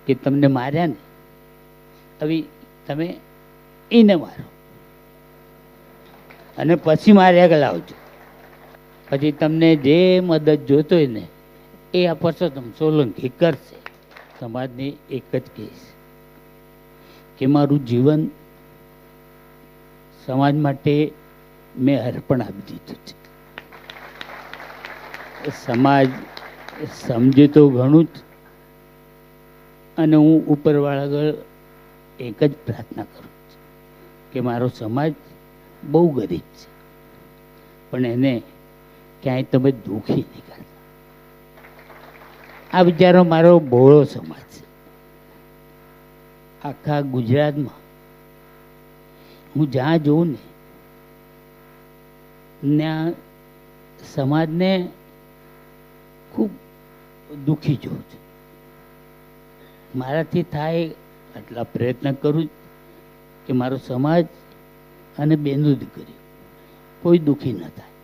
કે તમને માર્યા ને, હવે તમે એને મારો અને પછી માર્યા કે લાવજો. પછી તમને જે મદદ જોતો હોય ને એ આ પરસોત્તમ સોલંકી કરશે. સમાજને એક જ કહીશ કે મારું જીવન સમાજ માટે મેં અર્પણ આપી દીધું છે. સમાજ સમજે તો ઘણું જ, અને હું ઉપરવાળા આગળ એક જ પ્રાર્થના કરું છું કે મારો સમાજ બહુ ગરીબ છે, પણ એને ક્યાંય તમે દુઃખી નહીં કરતા. આ બિચારો મારો બહોળો સમાજ છે. આખા ગુજરાતમાં હું જ્યાં જોઉં ને ત્યાં સમાજને ખૂબ દુઃખી જોઉં છું. મારાથી થાય એટલા પ્રયત્ન કરું કે મારો સમાજ અને બેનો દીકરીઓ કોઈ દુઃખી ન થાય.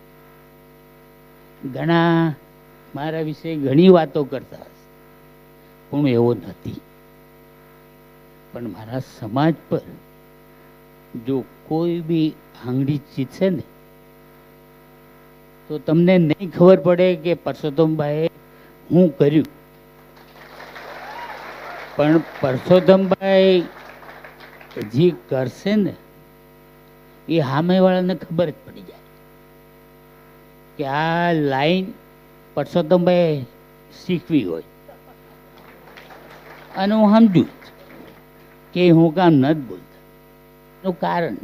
ઘણા મારા વિશે ઘણી વાતો કરતા હશે, પણ એવો નથી. પણ મારા સમાજ પર જો કોઈ બી આંગળી ચીથશે ને તો તમને નહીં ખબર પડે કે પરસોત્તમભાઈએ હું કર્યું. પણ પરસોત્તમભાઈ જે કરશે ને એ સામેવાળાને ખબર જ પડી જાય કે આ લાઈન પરસોત્તમભાઈ શીખવી હોય. અને હું સમજુ કે હું કામ નથી બોલતા એનું કારણ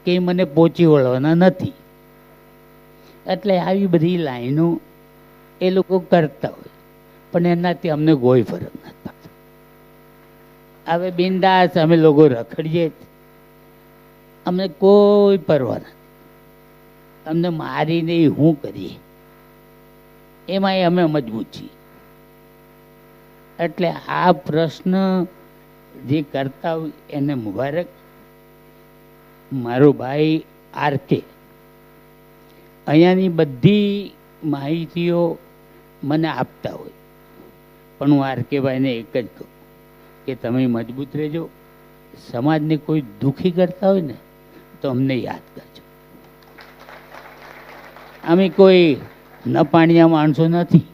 કે મને પહોંચી વળવાના નથી. એટલે આવી બધી લાઈનો એ લોકો કરતા હોય, પણ એનાથી અમને કોઈ ફરક નથી પડતો. હવે બિંદાસ અમે લોકો રખડીએ, અમને કોઈ પરવા નથી. અમને મારીને શું કરીએ એમાં અમે મજબૂત છીએ. એટલે આ પ્રશ્ન જે કરતા હોય એને મુબારક. મારો ભાઈ આરકે અહીંયાની બધી માહિતીઓ મને આપતા હોય, પણ હું આરકેભાઈને એક જ કહું કે તમે મજબૂત રહેજો. સમાજને કોઈ દુઃખી કરતા હોય ને તો અમને યાદ કરજો. અમે કોઈ ન પાણિયા માણસો નથી.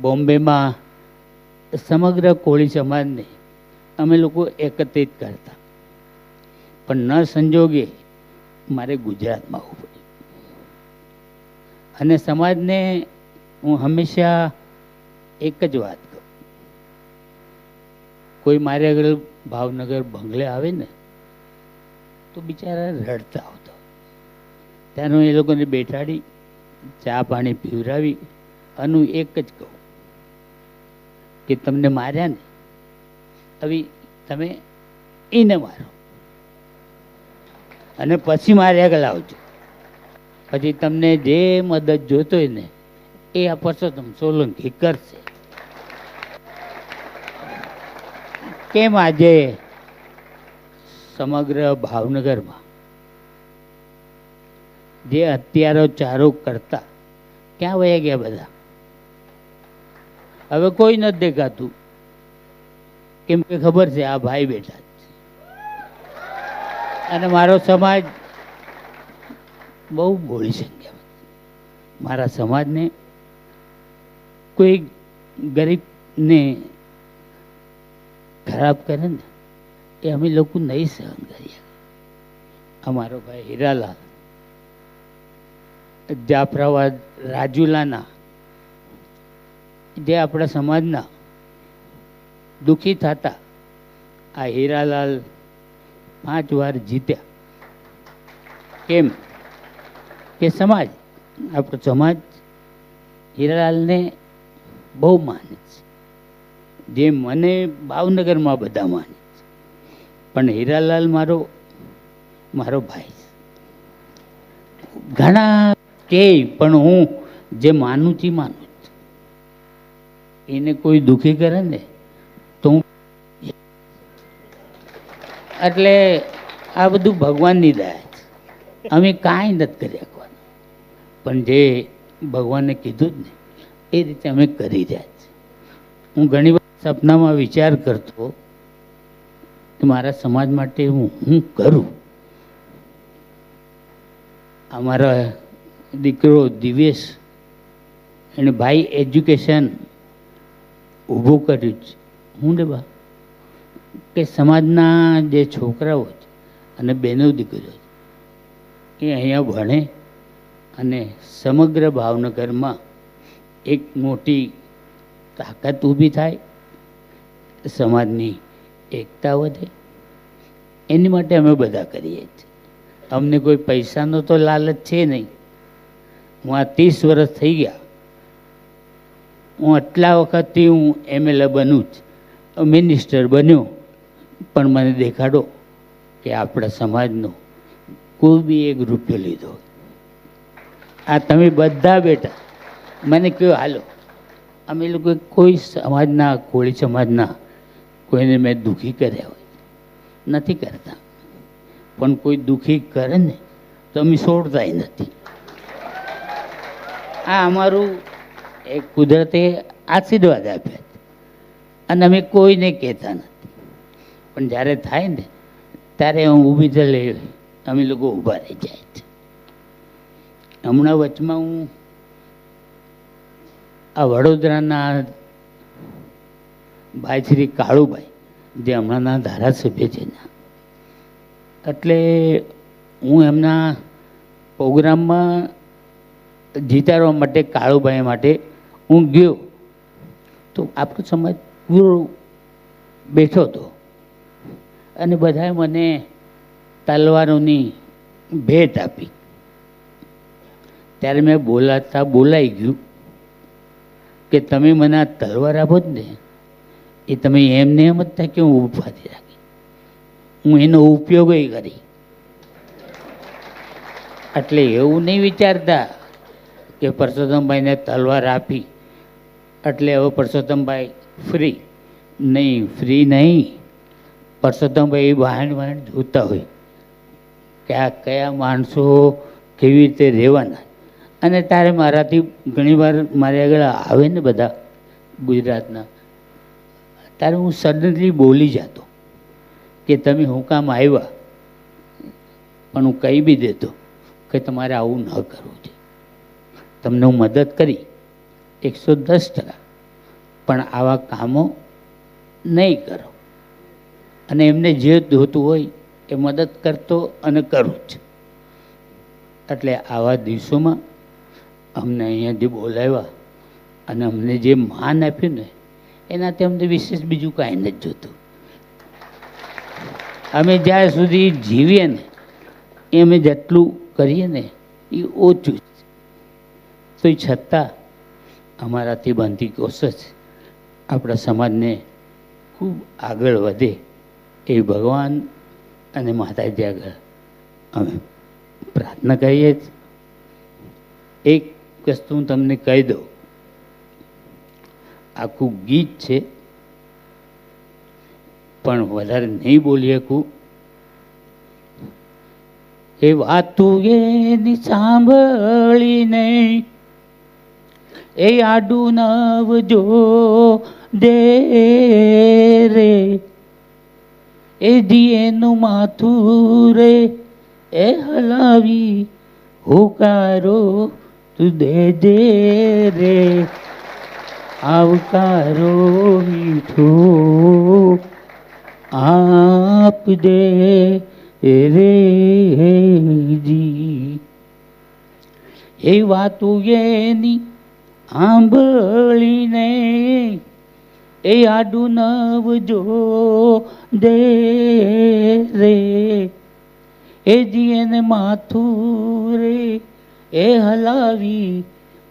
બોમ્બેમાં સમગ્ર કોળી સમાજને અમે લોકો એકત્રિત કરતા, પણ ન સંજોગે મારે ગુજરાતમાં આવવું પડ્યું. અને સમાજને હું હંમેશા એક જ વાત કહું, કોઈ મારે આગળ ભાવનગર બંગલે આવે ને તો બિચારા રડતા આવતા. ત્યાંનું એ લોકોને બેઠાડી ચા પાણી પીવડાવી અને હું એક જ કહું કે તમને માર્યા ને, હવે તમે એને મારો અને પછી માર્યા કે લાવજો. પછી તમને જે મદદ જોતો હોય ને એ આ પરસોત્તમ સોલંકી કરશે. કેમ આજે સમગ્ર ભાવનગરમાં જે હત્યારો ચારો કરતા ક્યાં વયા ગયા બધા? હવે કોઈ નથી દેખાતું, કેમ કે ખબર છે આ ભાઈ બેઠા છે. અને મારો સમાજ બહુ બોળી સંખ્યામાં. મારા સમાજને કોઈ ગરીબને ખરાબ કરે ને એ અમે લોકો નહીં સહન કરીએ. અમારો ભાઈ હીરાલાલ જાફરાબાદ રાજુલાના જે આપણા સમાજના દુઃખી થતા, આ હીરાલાલ 5 વાર જીત્યા. કેમ કે સમાજ, આપણો સમાજ હીરાલાલને બહુ માને છે. જે મને ભાવનગરમાં બધા માને છે, પણ હીરાલાલ મારો ભાઈ છે. ઘણા કે પણ હું જે માનું છું માનું છું. એને કોઈ દુઃખી કરે ને તો હું, એટલે આ બધું ભગવાનની દયા છે. અમે કાંઈ નથી કરી શકવાનું, પણ જે ભગવાને કીધું જ ને એ રીતે અમે કરી રહ્યા છીએ. હું ઘણી વાર સપનામાં વિચાર કરતો કે મારા સમાજ માટે હું કરું. અમારા દીકરો દિવેશ એને ભાઈ એજ્યુકેશન ઊભું કર્યું છે. હું ને બા કે સમાજના જે છોકરાઓ છે અને બહેનો દીકરીઓ છે એ અહીંયા ભણે અને સમગ્ર ભાવનગરમાં એક મોટી તાકાત ઊભી થાય, સમાજની એકતા વધે, એની માટે અમે બધા કરીએ છીએ. અમને કોઈ પૈસાનો તો લાલચ છે નહીં. હું આ 30 વર્ષ થઈ ગયા, હું આટલા વખતથી હું MLA બનું જ, મિનિસ્ટર બન્યો, પણ મને દેખાડો કે આપણા સમાજનો કોઈ બી 1 રૂપિયો લીધો. આ તમે બધા બેટા મને કહો હાલો, અમે લોકો કોઈ સમાજના, કોળી સમાજના કોઈને મેં દુઃખી કર્યા હોય નથી કરતા, પણ કોઈ દુઃખી કરે ને તો અમે છોડતાય નથી. આ અમારું એક કુદરતે આશીર્વાદ આપ્યા છે અને અમે કોઈને કહેતા નથી, પણ જ્યારે થાય ને ત્યારે હું ઊભી તો લઈ અમે લોકો ઊભા રહી જાય છે. હમણાં વચમાં હું આ વડોદરાના ભાઈ શ્રી કાળુભાઈ, જે હમણાંના ધારાસભ્ય છે ને, એટલે હું એમના પ્રોગ્રામમાં જીતાડવા માટે કાળુભાઈ માટે હું ગયો તો આપણો સમાજ પૂરો બેઠો હતો અને બધાએ મને તલવારોની ભેટ આપી. ત્યારે મેં બોલાઈ ગયું કે તમે મને આ તલવાર આપો જ ને, એ તમે એમને એમ જ થાય કે હું ઉપાધી રાખી, હું એનો ઉપયોગ કરી. એટલે એવું નહીં વિચારતા કે પરસોત્તમભાઈને તલવાર આપી એટલે હવે પરસોત્તમભાઈ ફ્રી નહીં. ફ્રી નહીં. પરસોત્તમભાઈ વાહન જોતા હોય કે આ કયા માણસો કેવી રીતે રહેવાના. અને તારે મારાથી ઘણીવાર મારી આગળ આવે ને બધા ગુજરાતના, ત્યારે હું સડનલી બોલી જતો કે તમે હું કામ આવ્યા, પણ હું કહી બી દેતો કે તમારે આવું ન કરવું છે. તમને હું મદદ કરી 110%, પણ આવા કામો નહીં કરો. અને એમને જે જોતું હોય એ મદદ કરતો અને કરું જ. એટલે આવા દિવસોમાં અમને અહીંયાથી બોલાવ્યા અને અમને જે માન આપ્યું ને એનાથી અમને વિશેષ બીજું કાંઈ નથી જોતું. અમે જ્યાં સુધી જીવીએ ને એ અમે જેટલું કરીએ ને એ ઓછું જ. તો એ છતાં અમારાથી બનતી કોશિશ આપણા સમાજને ખૂબ આગળ વધે એ ભગવાન અને માતાજી આગળ અમે પ્રાર્થના કરીએ છીએ. એક વસ્તુ હું તમને કહી દઉં, આખું ગીત છે પણ વધારે નહીં બોલી શકું. એ વાતું એની સાંભળીને એ આડું નવજો દે રે, એ દિયેનું માથું રે એ હલાવી હોકારો તું દે દે રે, આવકારો મીઠો આપ દે રે જી. એ વાતું એની આંભળીને એ આડું નવજો દે રે, એ જીએને માથું રે એ હલાવી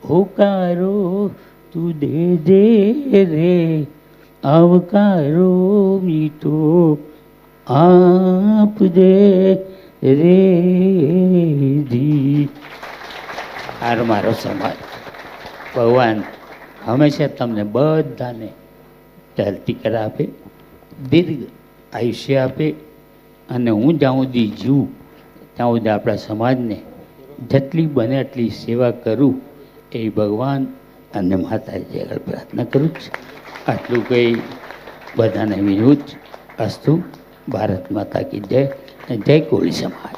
હોકારો તું દે દે રે, આવકારો મીઠો આપ દે રે જી. હાર મારો સમાજ, ભગવાન હંમેશા તમને બધાને ધરતી કર આપે, દીર્ઘ આયુષ્ય આપે, અને હું જ્યાં સુધી જીવું ત્યાં સુધી આપણા સમાજને જેટલી બને એટલી સેવા કરું એ ભગવાન અને માતાજી આગળ પ્રાર્થના કરું છું. આટલું કંઈ બધાને વિનૂત અસ્તુ. ભારત માતા કી જય. જય કોળી સમાજ.